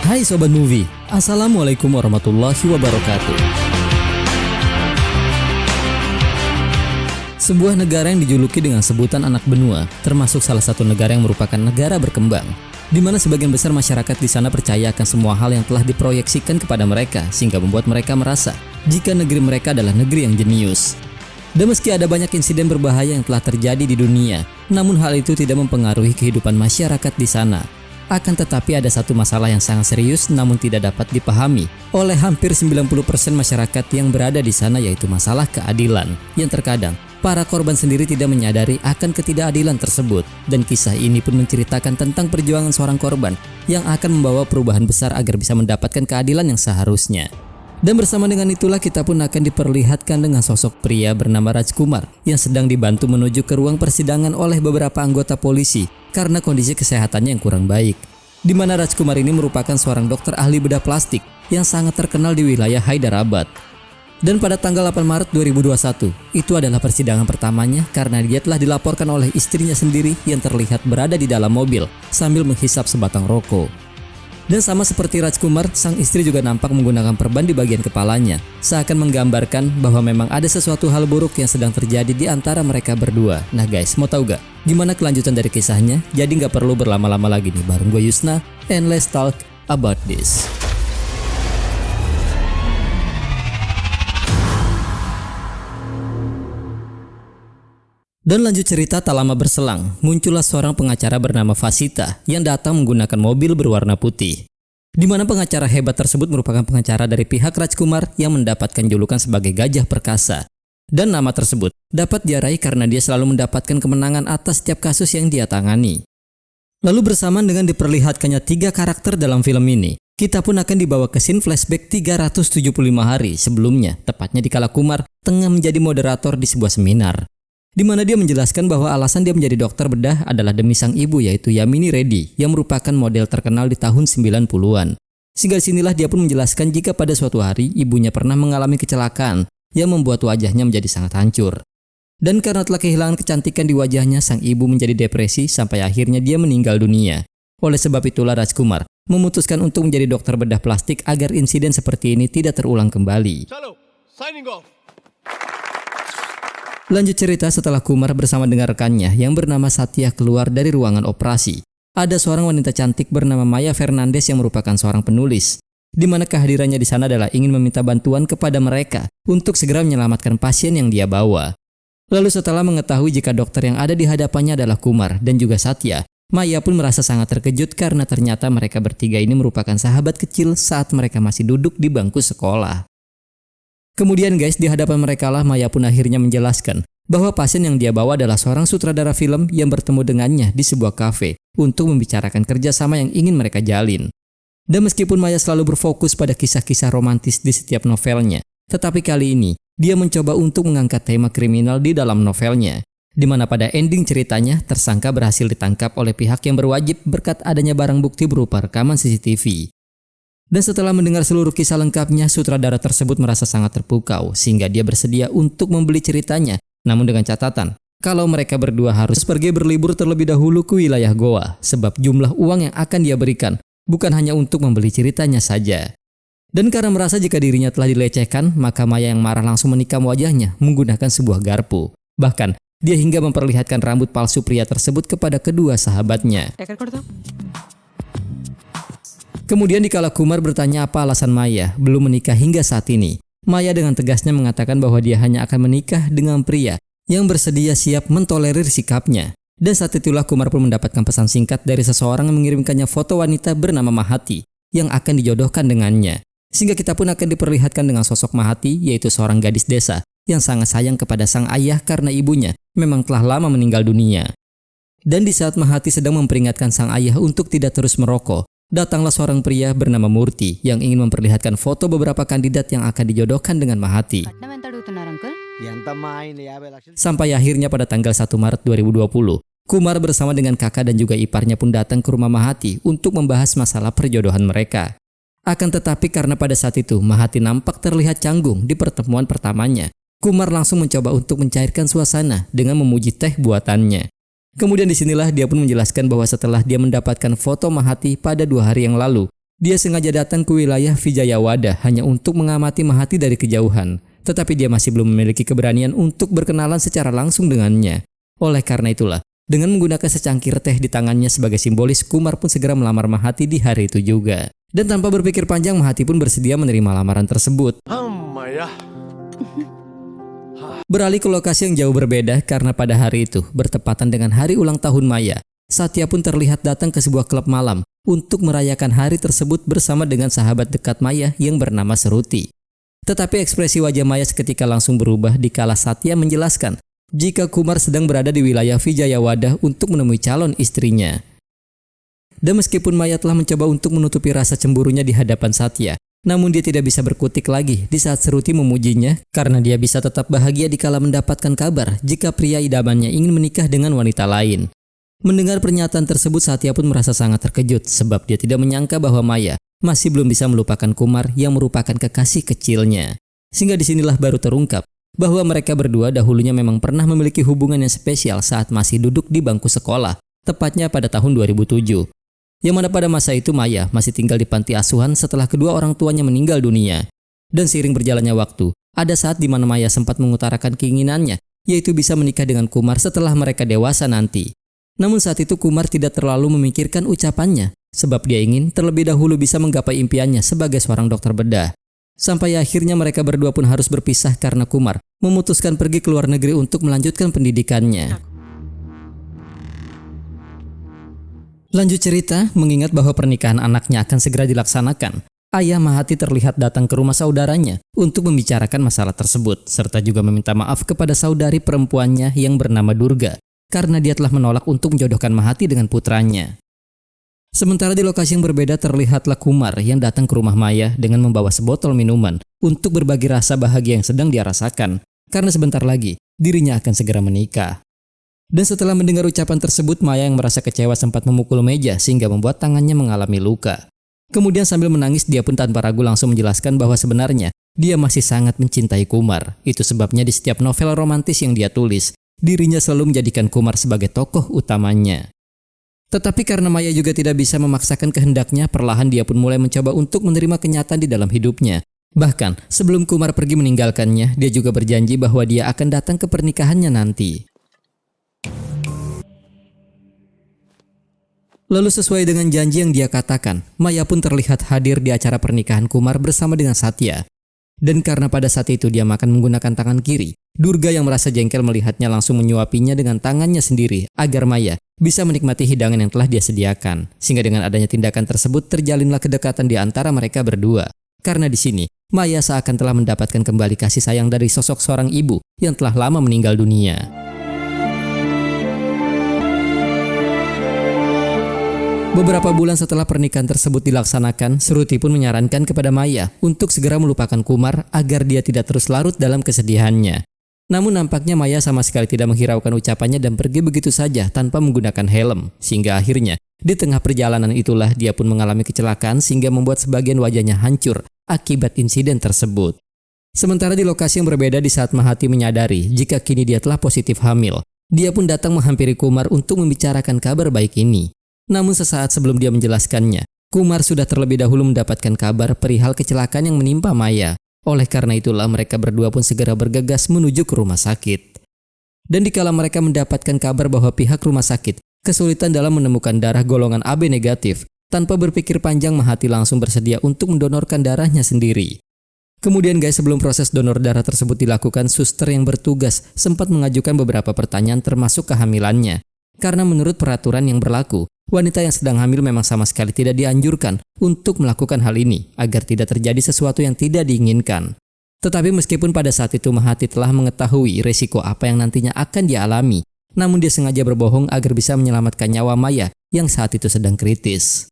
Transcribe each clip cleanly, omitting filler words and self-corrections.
Hai Sobat Movie, Assalamualaikum warahmatullahi wabarakatuh. Sebuah negara yang dijuluki dengan sebutan anak benua, termasuk salah satu negara yang merupakan negara berkembang, di mana sebagian besar masyarakat di sana percaya akan semua hal yang telah diproyeksikan kepada mereka, sehingga membuat mereka merasa jika negeri mereka adalah negeri yang jenius. Dan meski ada banyak insiden berbahaya yang telah terjadi di dunia, namun hal itu tidak mempengaruhi kehidupan masyarakat di sana. Akan tetapi ada satu masalah yang sangat serius namun tidak dapat dipahami oleh hampir 90% masyarakat yang berada di sana, yaitu masalah keadilan, yang terkadang para korban sendiri tidak menyadari akan ketidakadilan tersebut. Dan kisah ini pun menceritakan tentang perjuangan seorang korban yang akan membawa perubahan besar agar bisa mendapatkan keadilan yang seharusnya. Dan bersama dengan itulah kita pun akan diperlihatkan dengan sosok pria bernama Rajkumar yang sedang dibantu menuju ke ruang persidangan oleh beberapa anggota polisi karena kondisi kesehatannya yang kurang baik. Di mana Rajkumar ini merupakan seorang dokter ahli bedah plastik yang sangat terkenal di wilayah Hyderabad. Dan pada tanggal 8 Maret 2021, itu adalah persidangan pertamanya karena dia telah dilaporkan oleh istrinya sendiri yang terlihat berada di dalam mobil sambil menghisap sebatang rokok. Dan sama seperti Rajkumar, sang istri juga nampak menggunakan perban di bagian kepalanya, seakan menggambarkan bahwa memang ada sesuatu hal buruk yang sedang terjadi di antara mereka berdua. Nah guys, mau tahu gak gimana kelanjutan dari kisahnya? Jadi gak perlu berlama-lama lagi nih, bareng gue Yusna, and let's talk about this. Dan lanjut cerita, tak lama berselang, muncullah seorang pengacara bernama Vasita yang datang menggunakan mobil berwarna putih. Di mana pengacara hebat tersebut merupakan pengacara dari pihak Rajkumar yang mendapatkan julukan sebagai Gajah Perkasa. Dan nama tersebut dapat diarahi karena dia selalu mendapatkan kemenangan atas setiap kasus yang dia tangani. Lalu bersamaan dengan diperlihatkannya 3 karakter dalam film ini, kita pun akan dibawa ke scene flashback 375 hari sebelumnya, tepatnya di kala Kumar tengah menjadi moderator di sebuah seminar, di mana dia menjelaskan bahwa alasan dia menjadi dokter bedah adalah demi sang ibu, yaitu Yamini Reddy yang merupakan model terkenal di tahun 90-an. Sehingga sinilah dia pun menjelaskan jika pada suatu hari ibunya pernah mengalami kecelakaan yang membuat wajahnya menjadi sangat hancur. Dan karena telah kehilangan kecantikan di wajahnya, sang ibu menjadi depresi sampai akhirnya dia meninggal dunia. Oleh sebab itulah Rajkumar memutuskan untuk menjadi dokter bedah plastik agar insiden seperti ini tidak terulang kembali. Chalo, signing off. Lanjut cerita, setelah Kumar bersama dengan rekannya yang bernama Satya keluar dari ruangan operasi, ada seorang wanita cantik bernama Maya Fernandez yang merupakan seorang penulis, di mana kehadirannya di sana adalah ingin meminta bantuan kepada mereka untuk segera menyelamatkan pasien yang dia bawa. Lalu setelah mengetahui jika dokter yang ada di hadapannya adalah Kumar dan juga Satya, Maya pun merasa sangat terkejut karena ternyata mereka bertiga ini merupakan sahabat kecil saat mereka masih duduk di bangku sekolah. Kemudian guys, di hadapan mereka lah Maya pun akhirnya menjelaskan bahwa pasien yang dia bawa adalah seorang sutradara film yang bertemu dengannya di sebuah kafe untuk membicarakan kerjasama yang ingin mereka jalin. Dan meskipun Maya selalu berfokus pada kisah-kisah romantis di setiap novelnya, tetapi kali ini dia mencoba untuk mengangkat tema kriminal di dalam novelnya, di mana pada ending ceritanya tersangka berhasil ditangkap oleh pihak yang berwajib berkat adanya barang bukti berupa rekaman CCTV. Dan setelah mendengar seluruh kisah lengkapnya, sutradara tersebut merasa sangat terpukau sehingga dia bersedia untuk membeli ceritanya, namun dengan catatan kalau mereka berdua harus pergi berlibur terlebih dahulu ke wilayah Goa, sebab jumlah uang yang akan dia berikan bukan hanya untuk membeli ceritanya saja. Dan karena merasa jika dirinya telah dilecehkan, maka Maya yang marah langsung menikam wajahnya menggunakan sebuah garpu. Bahkan dia hingga memperlihatkan rambut palsu pria tersebut kepada kedua sahabatnya. Kemudian dikala Kumar bertanya apa alasan Maya belum menikah hingga saat ini, Maya dengan tegasnya mengatakan bahwa dia hanya akan menikah dengan pria yang bersedia siap mentolerir sikapnya. Dan saat itulah Kumar pun mendapatkan pesan singkat dari seseorang yang mengirimkannya foto wanita bernama Mahati yang akan dijodohkan dengannya. Sehingga kita pun akan diperlihatkan dengan sosok Mahati, yaitu seorang gadis desa yang sangat sayang kepada sang ayah karena ibunya memang telah lama meninggal dunia. Dan di saat Mahati sedang memperingatkan sang ayah untuk tidak terus merokok, datanglah seorang pria bernama Murti yang ingin memperlihatkan foto beberapa kandidat yang akan dijodohkan dengan Mahati. Sampai akhirnya pada tanggal 1 Maret 2020, Kumar bersama dengan kakak dan juga iparnya pun datang ke rumah Mahati untuk membahas masalah perjodohan mereka. Akan tetapi karena pada saat itu Mahati nampak terlihat canggung di pertemuan pertamanya, Kumar langsung mencoba untuk mencairkan suasana dengan memuji teh buatannya. Kemudian disinilah dia pun menjelaskan bahwa setelah dia mendapatkan foto Mahati pada 2 hari yang lalu, Dia sengaja datang ke wilayah Vijayawada hanya untuk mengamati Mahati dari kejauhan, tetapi dia masih belum memiliki keberanian untuk berkenalan secara langsung dengannya. Oleh karena itulah, dengan menggunakan secangkir teh di tangannya sebagai simbolis, Kumar pun segera melamar Mahati di hari itu juga. Dan tanpa berpikir panjang, Mahati pun bersedia menerima lamaran tersebut. Beralih ke lokasi yang jauh berbeda karena pada hari itu bertepatan dengan hari ulang tahun Maya. Satya pun terlihat datang ke sebuah klub malam untuk merayakan hari tersebut bersama dengan sahabat dekat Maya yang bernama Seruti. Tetapi ekspresi wajah Maya seketika langsung berubah dikala Satya menjelaskan jika Kumar sedang berada di wilayah Vijayawada untuk menemui calon istrinya. Dan meskipun Maya telah mencoba untuk menutupi rasa cemburunya di hadapan Satya, namun dia tidak bisa berkutik lagi di saat Seruti memujinya karena dia bisa tetap bahagia dikala mendapatkan kabar jika pria idamannya ingin menikah dengan wanita lain. Mendengar pernyataan tersebut, Satya pun merasa sangat terkejut sebab dia tidak menyangka bahwa Maya masih belum bisa melupakan Kumar yang merupakan kekasih kecilnya. Sehingga disinilah baru terungkap bahwa mereka berdua dahulunya memang pernah memiliki hubungan yang spesial saat masih duduk di bangku sekolah, tepatnya pada tahun 2007. Yang mana pada masa itu Maya masih tinggal di panti asuhan setelah kedua orang tuanya meninggal dunia. Dan seiring berjalannya waktu, ada saat di mana Maya sempat mengutarakan keinginannya, yaitu bisa menikah dengan Kumar setelah mereka dewasa nanti. Namun saat itu Kumar tidak terlalu memikirkan ucapannya, sebab dia ingin terlebih dahulu bisa menggapai impiannya sebagai seorang dokter bedah. Sampai akhirnya mereka berdua pun harus berpisah karena Kumar memutuskan pergi ke luar negeri untuk melanjutkan pendidikannya. Lanjut cerita, mengingat bahwa pernikahan anaknya akan segera dilaksanakan, ayah Mahati terlihat datang ke rumah saudaranya untuk membicarakan masalah tersebut, serta juga meminta maaf kepada saudari perempuannya yang bernama Durga, karena dia telah menolak untuk menjodohkan Mahati dengan putranya. Sementara di lokasi yang berbeda terlihatlah Kumar yang datang ke rumah Maya dengan membawa sebotol minuman untuk berbagi rasa bahagia yang sedang dia rasakan, karena sebentar lagi dirinya akan segera menikah. Dan setelah mendengar ucapan tersebut, Maya yang merasa kecewa sempat memukul meja sehingga membuat tangannya mengalami luka. Kemudian sambil menangis dia pun tanpa ragu langsung menjelaskan bahwa sebenarnya dia masih sangat mencintai Kumar. Itu sebabnya di setiap novel romantis yang dia tulis, dirinya selalu menjadikan Kumar sebagai tokoh utamanya. Tetapi karena Maya juga tidak bisa memaksakan kehendaknya, perlahan dia pun mulai mencoba untuk menerima kenyataan di dalam hidupnya. Bahkan sebelum Kumar pergi meninggalkannya, dia juga berjanji bahwa dia akan datang ke pernikahannya nanti. Lalu sesuai dengan janji yang dia katakan, Maya pun terlihat hadir di acara pernikahan Kumar bersama dengan Satya. Dan karena pada saat itu dia makan menggunakan tangan kiri, Durga yang merasa jengkel melihatnya langsung menyuapinya dengan tangannya sendiri agar Maya bisa menikmati hidangan yang telah dia sediakan. Sehingga dengan adanya tindakan tersebut terjalinlah kedekatan di antara mereka berdua. Karena di sini Maya seakan telah mendapatkan kembali kasih sayang dari sosok seorang ibu yang telah lama meninggal dunia. Beberapa bulan setelah pernikahan tersebut dilaksanakan, Seruti pun menyarankan kepada Maya untuk segera melupakan Kumar agar dia tidak terus larut dalam kesedihannya. Namun nampaknya Maya sama sekali tidak menghiraukan ucapannya dan pergi begitu saja tanpa menggunakan helm. Sehingga akhirnya di tengah perjalanan itulah dia pun mengalami kecelakaan sehingga membuat sebagian wajahnya hancur akibat insiden tersebut. Sementara di lokasi yang berbeda di saat Mahati menyadari jika kini dia telah positif hamil, dia pun datang menghampiri Kumar untuk membicarakan kabar baik ini. Namun sesaat sebelum dia menjelaskannya, Kumar sudah terlebih dahulu mendapatkan kabar perihal kecelakaan yang menimpa Maya. Oleh karena itulah mereka berdua pun segera bergegas menuju ke rumah sakit. Dan dikala mereka mendapatkan kabar bahwa pihak rumah sakit kesulitan dalam menemukan darah golongan AB negatif, tanpa berpikir panjang Mahati langsung bersedia untuk mendonorkan darahnya sendiri. Kemudian guys, sebelum proses donor darah tersebut dilakukan, suster yang bertugas sempat mengajukan beberapa pertanyaan termasuk kehamilannya. Karena menurut peraturan yang berlaku, wanita yang sedang hamil memang sama sekali tidak dianjurkan untuk melakukan hal ini agar tidak terjadi sesuatu yang tidak diinginkan. Tetapi meskipun pada saat itu Mahati telah mengetahui resiko apa yang nantinya akan dialami, namun dia sengaja berbohong agar bisa menyelamatkan nyawa Maya yang saat itu sedang kritis.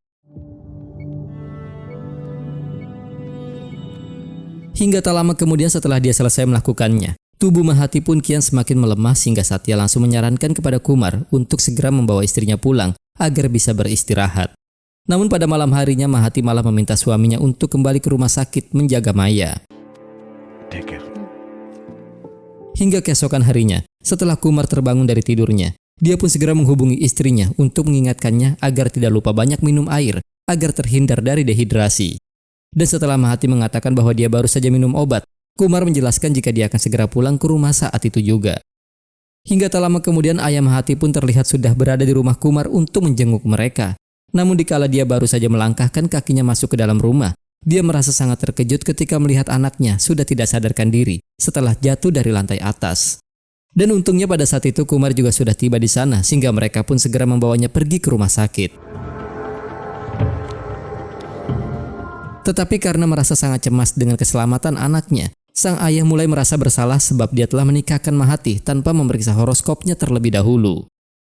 Hingga tak lama kemudian setelah dia selesai melakukannya, tubuh Mahati pun kian semakin melemah sehingga Satya langsung menyarankan kepada Kumar untuk segera membawa istrinya pulang agar bisa beristirahat. Namun pada malam harinya Mahati malah meminta suaminya untuk kembali ke rumah sakit menjaga Maya. Hingga keesokan harinya, setelah Kumar terbangun dari tidurnya, dia pun segera menghubungi istrinya untuk mengingatkannya agar tidak lupa banyak minum air agar terhindar dari dehidrasi. Dan setelah Mahati mengatakan bahwa dia baru saja minum obat, Kumar menjelaskan jika dia akan segera pulang ke rumah saat itu juga. Hingga tak lama kemudian ayah Mahati pun terlihat sudah berada di rumah Kumar untuk menjenguk mereka. Namun dikala dia baru saja melangkahkan kakinya masuk ke dalam rumah, dia merasa sangat terkejut ketika melihat anaknya sudah tidak sadarkan diri setelah jatuh dari lantai atas. Dan untungnya pada saat itu Kumar juga sudah tiba di sana sehingga mereka pun segera membawanya pergi ke rumah sakit. Tetapi karena merasa sangat cemas dengan keselamatan anaknya, sang ayah mulai merasa bersalah sebab dia telah menikahkan Mahati tanpa memeriksa horoskopnya terlebih dahulu.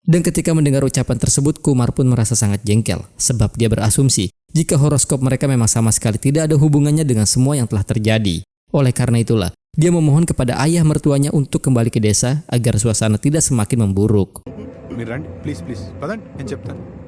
Dan ketika mendengar ucapan tersebut, Kumar pun merasa sangat jengkel sebab dia berasumsi jika horoskop mereka memang sama sekali tidak ada hubungannya dengan semua yang telah terjadi. Oleh karena itulah, dia memohon kepada ayah mertuanya untuk kembali ke desa agar suasana tidak semakin memburuk.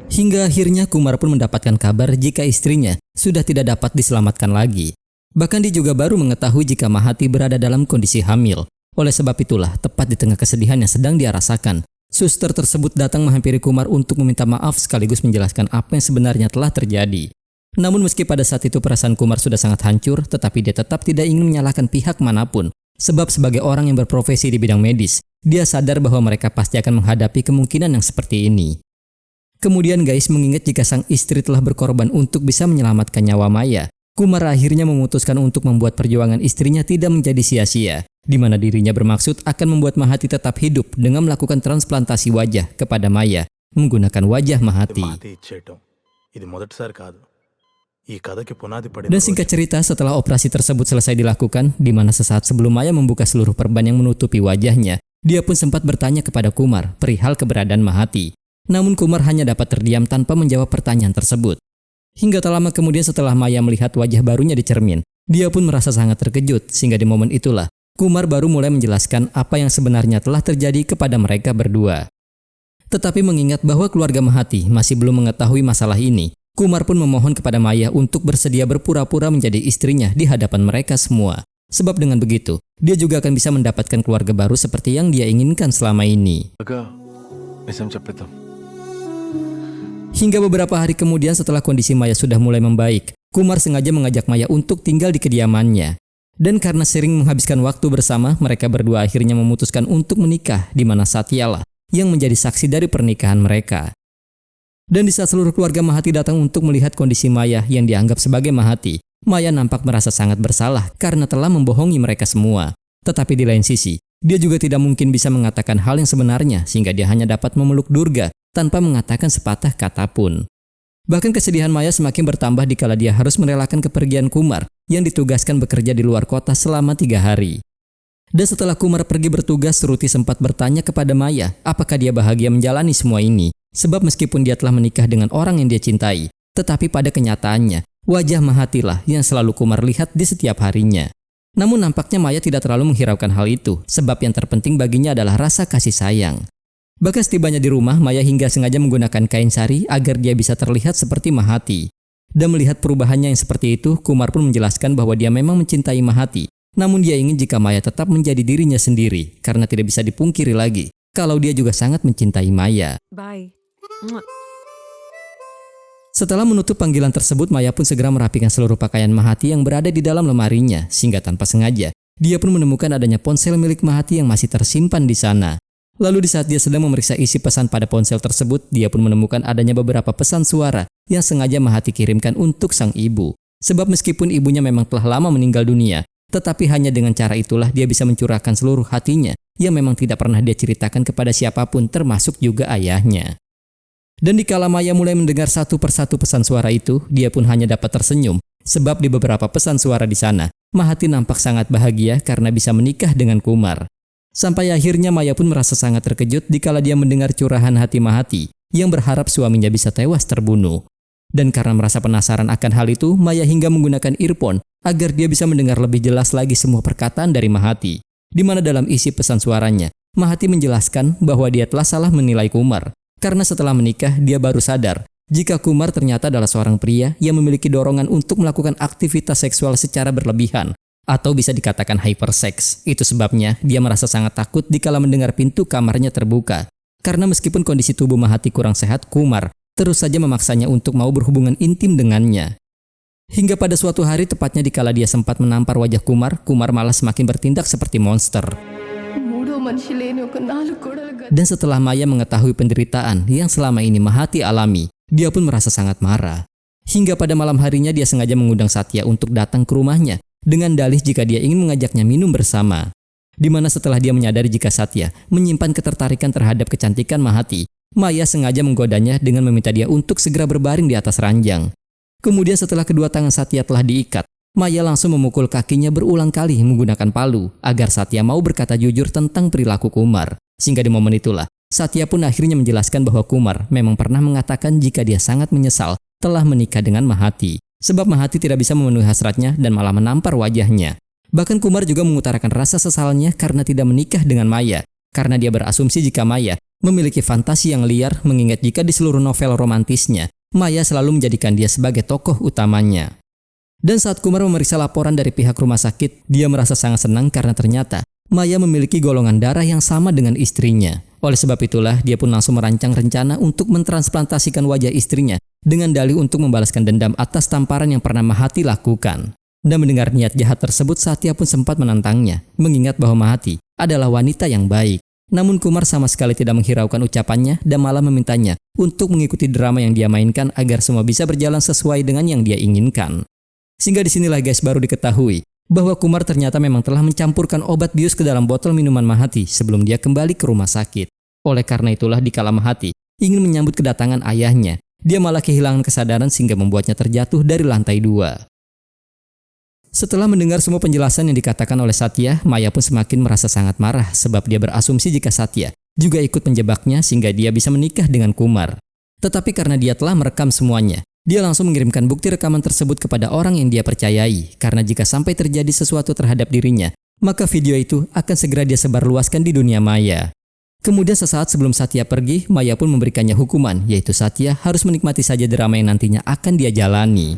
Hingga akhirnya Kumar pun mendapatkan kabar jika istrinya sudah tidak dapat diselamatkan lagi. Bahkan dia juga baru mengetahui jika Mahati berada dalam kondisi hamil. Oleh sebab itulah, tepat di tengah kesedihan yang sedang dia rasakan, suster tersebut datang menghampiri Kumar untuk meminta maaf sekaligus menjelaskan apa yang sebenarnya telah terjadi. Namun meski pada saat itu perasaan Kumar sudah sangat hancur, tetapi dia tetap tidak ingin menyalahkan pihak manapun. Sebab sebagai orang yang berprofesi di bidang medis, dia sadar bahwa mereka pasti akan menghadapi kemungkinan yang seperti ini. Kemudian guys, mengingat jika sang istri telah berkorban untuk bisa menyelamatkan nyawa Maya, Kumar akhirnya memutuskan untuk membuat perjuangan istrinya tidak menjadi sia-sia, di mana dirinya bermaksud akan membuat Mahati tetap hidup dengan melakukan transplantasi wajah kepada Maya menggunakan wajah Mahati. Dan singkat cerita, setelah operasi tersebut selesai dilakukan, di mana sesaat sebelum Maya membuka seluruh perban yang menutupi wajahnya, dia pun sempat bertanya kepada Kumar perihal keberadaan Mahati. Namun Kumar hanya dapat terdiam tanpa menjawab pertanyaan tersebut. Hingga tak lama kemudian setelah Maya melihat wajah barunya di cermin, dia pun merasa sangat terkejut sehingga di momen itulah Kumar baru mulai menjelaskan apa yang sebenarnya telah terjadi kepada mereka berdua. Tetapi mengingat bahwa keluarga Mahati masih belum mengetahui masalah ini, Kumar pun memohon kepada Maya untuk bersedia berpura-pura menjadi istrinya di hadapan mereka semua. Sebab dengan begitu, dia juga akan bisa mendapatkan keluarga baru seperti yang dia inginkan selama ini. Hingga beberapa hari kemudian setelah kondisi Maya sudah mulai membaik, Kumar sengaja mengajak Maya untuk tinggal di kediamannya. Dan karena sering menghabiskan waktu bersama, mereka berdua akhirnya memutuskan untuk menikah di mana Satyalah yang menjadi saksi dari pernikahan mereka. Dan di saat seluruh keluarga Mahati datang untuk melihat kondisi Maya yang dianggap sebagai Mahati, Maya nampak merasa sangat bersalah karena telah membohongi mereka semua. Tetapi di lain sisi, dia juga tidak mungkin bisa mengatakan hal yang sebenarnya sehingga dia hanya dapat memeluk Durga tanpa mengatakan sepatah kata pun. Bahkan kesedihan Maya semakin bertambah dikala dia harus merelakan kepergian Kumar yang ditugaskan bekerja di luar kota selama 3 hari. Dan setelah Kumar pergi bertugas, Ruti sempat bertanya kepada Maya apakah dia bahagia menjalani semua ini. Sebab meskipun dia telah menikah dengan orang yang dia cintai, tetapi pada kenyataannya, wajah Mahati lah yang selalu Kumar lihat di setiap harinya. Namun nampaknya Maya tidak terlalu menghiraukan hal itu, sebab yang terpenting baginya adalah rasa kasih sayang. Bahkan setibanya di rumah, Maya hingga sengaja menggunakan kain sari agar dia bisa terlihat seperti Mahati. Dan melihat perubahannya yang seperti itu, Kumar pun menjelaskan bahwa dia memang mencintai Mahati. Namun dia ingin jika Maya tetap menjadi dirinya sendiri, karena tidak bisa dipungkiri lagi kalau dia juga sangat mencintai Maya. Bye. Setelah menutup panggilan tersebut, Maya pun segera merapikan seluruh pakaian Mahati yang berada di dalam lemarinya, sehingga tanpa sengaja, dia pun menemukan adanya ponsel milik Mahati yang masih tersimpan di sana. Lalu di saat dia sedang memeriksa isi pesan pada ponsel tersebut, dia pun menemukan adanya beberapa pesan suara yang sengaja Mahati kirimkan untuk sang ibu. Sebab meskipun ibunya memang telah lama meninggal dunia, tetapi hanya dengan cara itulah dia bisa mencurahkan seluruh hatinya yang memang tidak pernah dia ceritakan kepada siapapun termasuk juga ayahnya. Dan dikala Maya mulai mendengar satu persatu pesan suara itu, dia pun hanya dapat tersenyum. Sebab di beberapa pesan suara di sana, Mahati nampak sangat bahagia karena bisa menikah dengan Kumar. Sampai akhirnya Maya pun merasa sangat terkejut dikala dia mendengar curahan hati Mahati yang berharap suaminya bisa tewas terbunuh. Dan karena merasa penasaran akan hal itu, Maya hingga menggunakan earphone agar dia bisa mendengar lebih jelas lagi semua perkataan dari Mahati. Di mana dalam isi pesan suaranya, Mahati menjelaskan bahwa dia telah salah menilai Kumar. Karena setelah menikah, dia baru sadar jika Kumar ternyata adalah seorang pria yang memiliki dorongan untuk melakukan aktivitas seksual secara berlebihan, atau bisa dikatakan hypersex. Itu sebabnya dia merasa sangat takut dikala mendengar pintu kamarnya terbuka. Karena meskipun kondisi tubuh Mahati kurang sehat, Kumar terus saja memaksanya untuk mau berhubungan intim dengannya. Hingga pada suatu hari tepatnya dikala dia sempat menampar wajah Kumar, Kumar malah semakin bertindak seperti monster. Dan setelah Maya mengetahui penderitaan yang selama ini Mahati alami, dia pun merasa sangat marah. Hingga pada malam harinya dia sengaja mengundang Satya untuk datang ke rumahnya dengan dalih jika dia ingin mengajaknya minum bersama. Dimana setelah dia menyadari jika Satya menyimpan ketertarikan terhadap kecantikan Mahati, Maya sengaja menggodanya dengan meminta dia untuk segera berbaring di atas ranjang. Kemudian setelah kedua tangan Satya telah diikat, Maya langsung memukul kakinya berulang kali menggunakan palu agar Satya mau berkata jujur tentang perilaku Kumar. Sehingga di momen itulah, Satya pun akhirnya menjelaskan bahwa Kumar memang pernah mengatakan jika dia sangat menyesal telah menikah dengan Mahati. Sebab Mahati tidak bisa memenuhi hasratnya dan malah menampar wajahnya. Bahkan Kumar juga mengutarakan rasa sesalnya karena tidak menikah dengan Maya. Karena dia berasumsi jika Maya memiliki fantasi yang liar mengingat jika di seluruh novel romantisnya, Maya selalu menjadikan dia sebagai tokoh utamanya. Dan saat Kumar memeriksa laporan dari pihak rumah sakit, dia merasa sangat senang karena ternyata Maya memiliki golongan darah yang sama dengan istrinya. Oleh sebab itulah, dia pun langsung merancang rencana untuk mentransplantasikan wajah istrinya dengan dalih untuk membalaskan dendam atas tamparan yang pernah Mahati lakukan. Dan mendengar niat jahat tersebut, Satya pun sempat menantangnya, mengingat bahwa Mahati adalah wanita yang baik. Namun Kumar sama sekali tidak menghiraukan ucapannya dan malah memintanya untuk mengikuti drama yang dia mainkan agar semua bisa berjalan sesuai dengan yang dia inginkan. Sehingga disinilah guys baru diketahui bahwa Kumar ternyata memang telah mencampurkan obat bius ke dalam botol minuman Mahati sebelum dia kembali ke rumah sakit. Oleh karena itulah dikala Mahati ingin menyambut kedatangan ayahnya, dia malah kehilangan kesadaran sehingga membuatnya terjatuh dari lantai 2. Setelah mendengar semua penjelasan yang dikatakan oleh Satya, Maya pun semakin merasa sangat marah sebab dia berasumsi jika Satya juga ikut menjebaknya sehingga dia bisa menikah dengan Kumar. Tetapi karena dia telah merekam semuanya, dia langsung mengirimkan bukti rekaman tersebut kepada orang yang dia percayai karena jika sampai terjadi sesuatu terhadap dirinya, maka video itu akan segera dia sebarluaskan di dunia maya. Kemudian sesaat sebelum Satya pergi, Maya pun memberikannya hukuman, yaitu Satya harus menikmati saja drama yang nantinya akan dia jalani.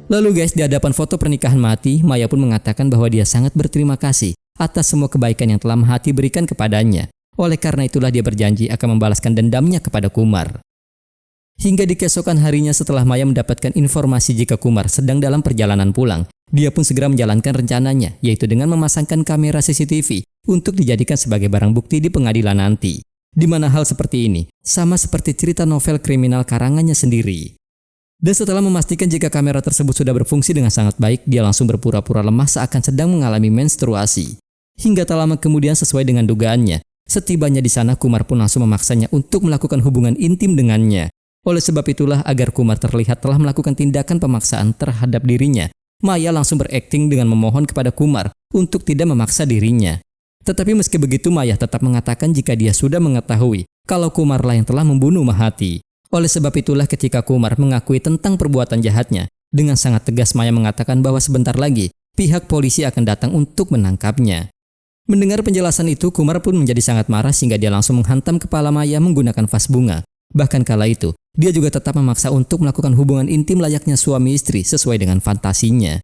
Lalu guys, di hadapan foto pernikahan Mahati, Maya pun mengatakan bahwa dia sangat berterima kasih atas semua kebaikan yang telah Mahati berikan kepadanya. Oleh karena itulah dia berjanji akan membalaskan dendamnya kepada Kumar. Hingga di keesokan harinya setelah Maya mendapatkan informasi jika Kumar sedang dalam perjalanan pulang, dia pun segera menjalankan rencananya, yaitu dengan memasangkan kamera CCTV untuk dijadikan sebagai barang bukti di pengadilan nanti. Di mana hal seperti ini sama seperti cerita novel kriminal karangannya sendiri. Dan setelah memastikan jika kamera tersebut sudah berfungsi dengan sangat baik, dia langsung berpura-pura lemah seakan sedang mengalami menstruasi. Hingga tak lama kemudian sesuai dengan dugaannya, setibanya di sana Kumar pun langsung memaksanya untuk melakukan hubungan intim dengannya. Oleh sebab itulah agar Kumar terlihat telah melakukan tindakan pemaksaan terhadap dirinya, Maya langsung berakting dengan memohon kepada Kumar untuk tidak memaksa dirinya. Tetapi meski begitu Maya tetap mengatakan jika dia sudah mengetahui kalau Kumarlah yang telah membunuh Mahati. Oleh sebab itulah ketika Kumar mengakui tentang perbuatan jahatnya, dengan sangat tegas Maya mengatakan bahwa sebentar lagi pihak polisi akan datang untuk menangkapnya. Mendengar penjelasan itu, Kumar pun menjadi sangat marah sehingga dia langsung menghantam kepala Maya menggunakan vas bunga. Bahkan kala itu, dia juga tetap memaksa untuk melakukan hubungan intim layaknya suami istri sesuai dengan fantasinya.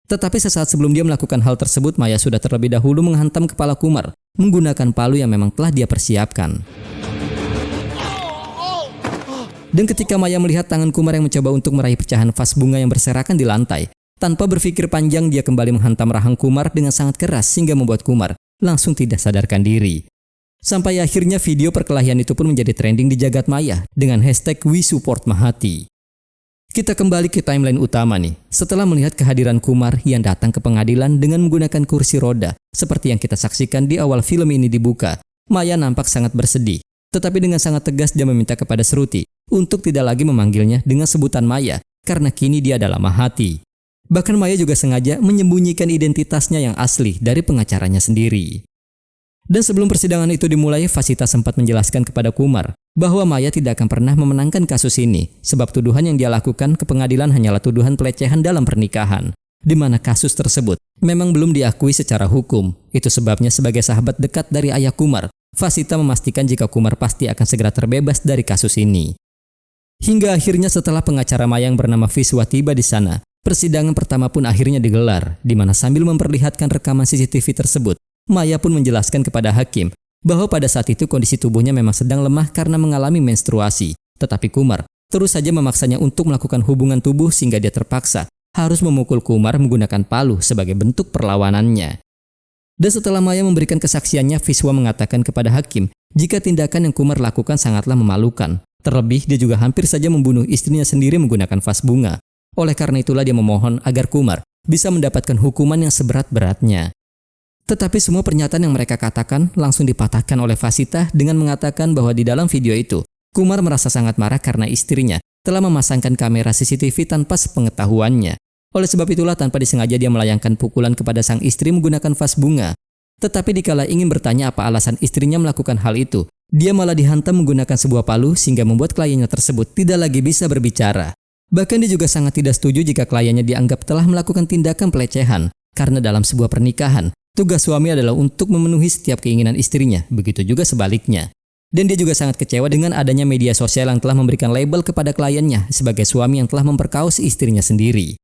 Tetapi sesaat sebelum dia melakukan hal tersebut, Maya sudah terlebih dahulu menghantam kepala Kumar menggunakan palu yang memang telah dia persiapkan. Dan ketika Maya melihat tangan Kumar yang mencoba untuk meraih pecahan vas bunga yang berserakan di lantai, tanpa berpikir panjang dia kembali menghantam rahang Kumar dengan sangat keras sehingga membuat Kumar langsung tidak sadarkan diri. Sampai akhirnya video perkelahian itu pun menjadi trending di jagat maya dengan hashtag #WeSupportMahati. Kita kembali ke timeline utama nih. Setelah melihat kehadiran Kumar yang datang ke pengadilan dengan menggunakan kursi roda, seperti yang kita saksikan di awal film ini dibuka, Maya nampak sangat bersedih. Tetapi dengan sangat tegas dia meminta kepada Shruti untuk tidak lagi memanggilnya dengan sebutan Maya karena kini dia adalah Mahati. Bahkan Maya juga sengaja menyembunyikan identitasnya yang asli dari pengacaranya sendiri. Dan sebelum persidangan itu dimulai, Vasita sempat menjelaskan kepada Kumar bahwa Maya tidak akan pernah memenangkan kasus ini sebab tuduhan yang dia lakukan ke pengadilan hanyalah tuduhan pelecehan dalam pernikahan, di mana kasus tersebut memang belum diakui secara hukum. Itu sebabnya sebagai sahabat dekat dari ayah Kumar, Vasita memastikan jika Kumar pasti akan segera terbebas dari kasus ini. Hingga akhirnya setelah pengacara Maya yang bernama Viswa tiba di sana, persidangan pertama pun akhirnya digelar, di mana sambil memperlihatkan rekaman CCTV tersebut, Maya pun menjelaskan kepada hakim bahwa pada saat itu kondisi tubuhnya memang sedang lemah karena mengalami menstruasi. Tetapi Kumar terus saja memaksanya untuk melakukan hubungan tubuh sehingga dia terpaksa harus memukul Kumar menggunakan palu sebagai bentuk perlawanannya. Dan setelah Maya memberikan kesaksiannya, Viswa mengatakan kepada hakim jika tindakan yang Kumar lakukan sangatlah memalukan. Terlebih dia juga hampir saja membunuh istrinya sendiri menggunakan vas bunga. Oleh karena itulah dia memohon agar Kumar bisa mendapatkan hukuman yang seberat-beratnya. Tetapi semua pernyataan yang mereka katakan langsung dipatahkan oleh Vasita dengan mengatakan bahwa di dalam video itu, Kumar merasa sangat marah karena istrinya telah memasangkan kamera CCTV tanpa sepengetahuannya. Oleh sebab itulah tanpa disengaja dia melayangkan pukulan kepada sang istri menggunakan vas bunga. Tetapi dikala ingin bertanya apa alasan istrinya melakukan hal itu, dia malah dihantam menggunakan sebuah palu sehingga membuat kliennya tersebut tidak lagi bisa berbicara. Bahkan dia juga sangat tidak setuju jika kliennya dianggap telah melakukan tindakan pelecehan, karena dalam sebuah pernikahan, tugas suami adalah untuk memenuhi setiap keinginan istrinya, begitu juga sebaliknya. Dan dia juga sangat kecewa dengan adanya media sosial yang telah memberikan label kepada kliennya sebagai suami yang telah memperkaos istrinya sendiri.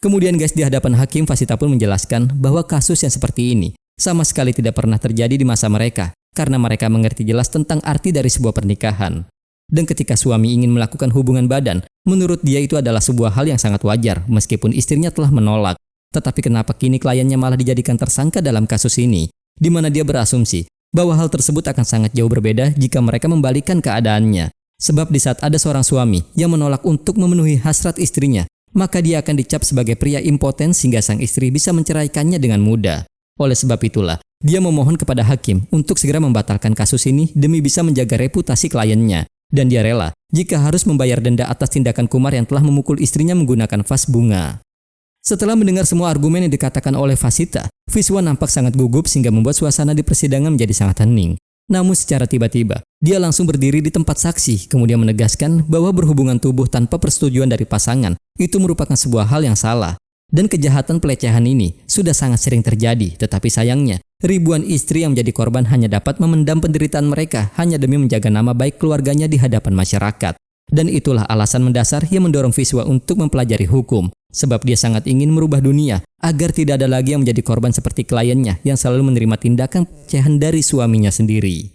Kemudian guys, di hadapan hakim, Vasita pun menjelaskan bahwa kasus yang seperti ini sama sekali tidak pernah terjadi di masa mereka, karena mereka mengerti jelas tentang arti dari sebuah pernikahan. Dan ketika suami ingin melakukan hubungan badan, menurut dia itu adalah sebuah hal yang sangat wajar meskipun istrinya telah menolak. Tetapi kenapa kini kliennya malah dijadikan tersangka dalam kasus ini, di mana dia berasumsi bahwa hal tersebut akan sangat jauh berbeda jika mereka membalikkan keadaannya. Sebab di saat ada seorang suami yang menolak untuk memenuhi hasrat istrinya, maka dia akan dicap sebagai pria impoten sehingga sang istri bisa menceraikannya dengan mudah. Oleh sebab itulah, dia memohon kepada hakim untuk segera membatalkan kasus ini demi bisa menjaga reputasi kliennya. Dan dia rela jika harus membayar denda atas tindakan Kumar yang telah memukul istrinya menggunakan vas bunga. Setelah mendengar semua argumen yang dikatakan oleh Vasita, Viswa nampak sangat gugup sehingga membuat suasana di persidangan menjadi sangat hening. Namun secara tiba-tiba, dia langsung berdiri di tempat saksi, kemudian menegaskan bahwa berhubungan tubuh tanpa persetujuan dari pasangan itu merupakan sebuah hal yang salah. Dan kejahatan pelecehan ini sudah sangat sering terjadi, tetapi sayangnya, ribuan istri yang menjadi korban hanya dapat memendam penderitaan mereka hanya demi menjaga nama baik keluarganya di hadapan masyarakat. Dan itulah alasan mendasar yang mendorong Viswa untuk mempelajari hukum. Sebab dia sangat ingin merubah dunia agar tidak ada lagi yang menjadi korban seperti kliennya yang selalu menerima tindakan pelecehan dari suaminya sendiri.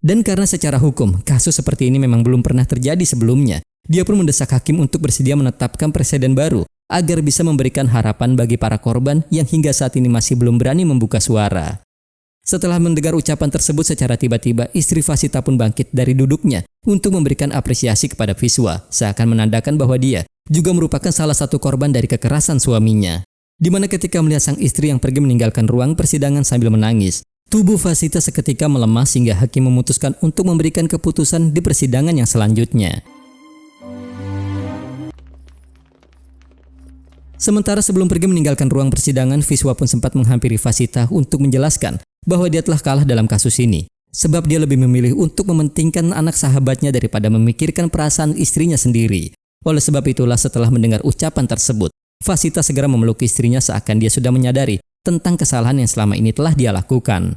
Dan karena secara hukum, kasus seperti ini memang belum pernah terjadi sebelumnya, dia pun mendesak hakim untuk bersedia menetapkan presiden baru agar bisa memberikan harapan bagi para korban yang hingga saat ini masih belum berani membuka suara. Setelah mendengar ucapan tersebut secara tiba-tiba, istri Vasita pun bangkit dari duduknya untuk memberikan apresiasi kepada Viswa, seakan menandakan bahwa dia juga merupakan salah satu korban dari kekerasan suaminya. Di mana ketika melihat sang istri yang pergi meninggalkan ruang persidangan sambil menangis, tubuh Vasita seketika melemah sehingga hakim memutuskan untuk memberikan keputusan di persidangan yang selanjutnya. Sementara sebelum pergi meninggalkan ruang persidangan, Viswa pun sempat menghampiri Vasita untuk menjelaskan bahwa dia telah kalah dalam kasus ini. Sebab dia lebih memilih untuk mementingkan anak sahabatnya daripada memikirkan perasaan istrinya sendiri. Oleh sebab itulah setelah mendengar ucapan tersebut, Vasita segera memeluk istrinya seakan dia sudah menyadari tentang kesalahan yang selama ini telah dia lakukan.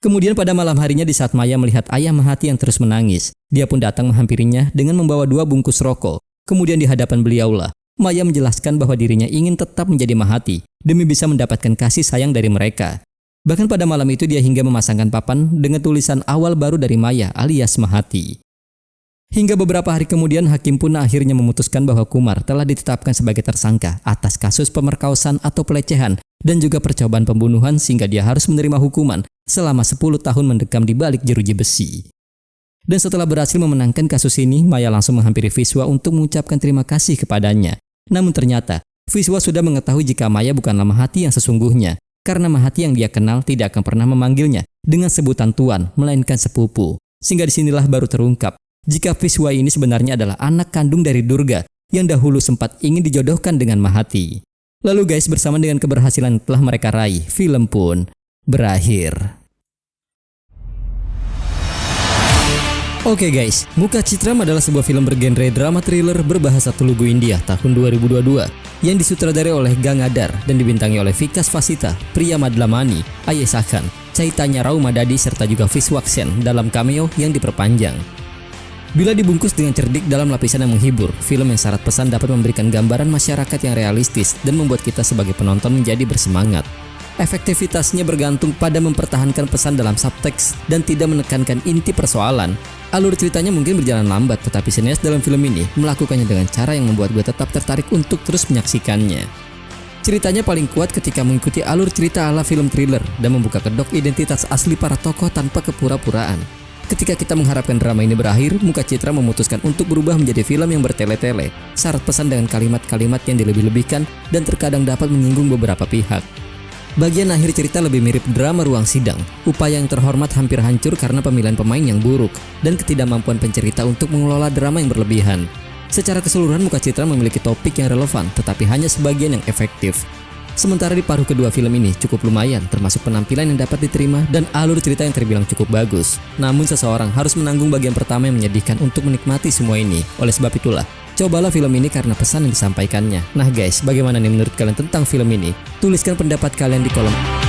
Kemudian pada malam harinya di saat Maya melihat ayah Mahati yang terus menangis, dia pun datang menghampirinya dengan membawa 2 bungkus rokok. Kemudian di hadapan beliaulah, Maya menjelaskan bahwa dirinya ingin tetap menjadi Mahati demi bisa mendapatkan kasih sayang dari mereka. Bahkan pada malam itu dia hingga memasangkan papan dengan tulisan awal baru dari Maya alias Mahati. Hingga beberapa hari kemudian hakim pun akhirnya memutuskan bahwa Kumar telah ditetapkan sebagai tersangka atas kasus pemerkosaan atau pelecehan dan juga percobaan pembunuhan sehingga dia harus menerima hukuman selama 10 tahun mendekam di balik jeruji besi. Dan setelah berhasil memenangkan kasus ini, Maya langsung menghampiri Viswa untuk mengucapkan terima kasih kepadanya. Namun ternyata, Viswa sudah mengetahui jika Maya bukanlah Mahati yang sesungguhnya. Karena Mahati yang dia kenal tidak akan pernah memanggilnya dengan sebutan tuan, melainkan sepupu. Sehingga disinilah baru terungkap jika Viswa ini sebenarnya adalah anak kandung dari Durga yang dahulu sempat ingin dijodohkan dengan Mahati. Lalu guys, bersama dengan keberhasilan yang telah mereka raih, film pun berakhir. Oke guys, Muka Chitram adalah sebuah film bergenre drama thriller berbahasa Telugu India tahun 2022 yang disutradarai oleh Gangadhar dan dibintangi oleh Vikas Vasita, Priya Madlamani, Ayesha Khan, Chaitanya Raumadadi serta juga Viswaksen dalam cameo yang diperpanjang. Bila dibungkus dengan cerdik dalam lapisan yang menghibur, film yang syarat pesan dapat memberikan gambaran masyarakat yang realistis dan membuat kita sebagai penonton menjadi bersemangat. Efektivitasnya bergantung pada mempertahankan pesan dalam subteks dan tidak menekankan inti persoalan. Alur ceritanya mungkin berjalan lambat, tetapi sineas dalam film ini melakukannya dengan cara yang membuat gue tetap tertarik untuk terus menyaksikannya. Ceritanya paling kuat ketika mengikuti alur cerita ala film thriller dan membuka kedok identitas asli para tokoh tanpa kepura-puraan. Ketika kita mengharapkan drama ini berakhir, Muka Citra memutuskan untuk berubah menjadi film yang bertele-tele, syarat pesan dengan kalimat-kalimat yang dilebih-lebihkan dan terkadang dapat menyinggung beberapa pihak. Bagian akhir cerita lebih mirip drama ruang sidang. Upaya yang terhormat hampir hancur karena pemilihan pemain yang buruk dan ketidakmampuan pencerita untuk mengelola drama yang berlebihan. Secara keseluruhan, Muka Citra memiliki topik yang relevan, tetapi hanya sebagian yang efektif. Sementara di paruh kedua film ini cukup lumayan, termasuk penampilan yang dapat diterima dan alur cerita yang terbilang cukup bagus. Namun seseorang harus menanggung bagian pertama yang menyedihkan untuk menikmati semua ini. Oleh sebab itulah, cobalah film ini karena pesan yang disampaikannya. Nah guys, bagaimana nih menurut kalian tentang film ini? Tuliskan pendapat kalian di kolom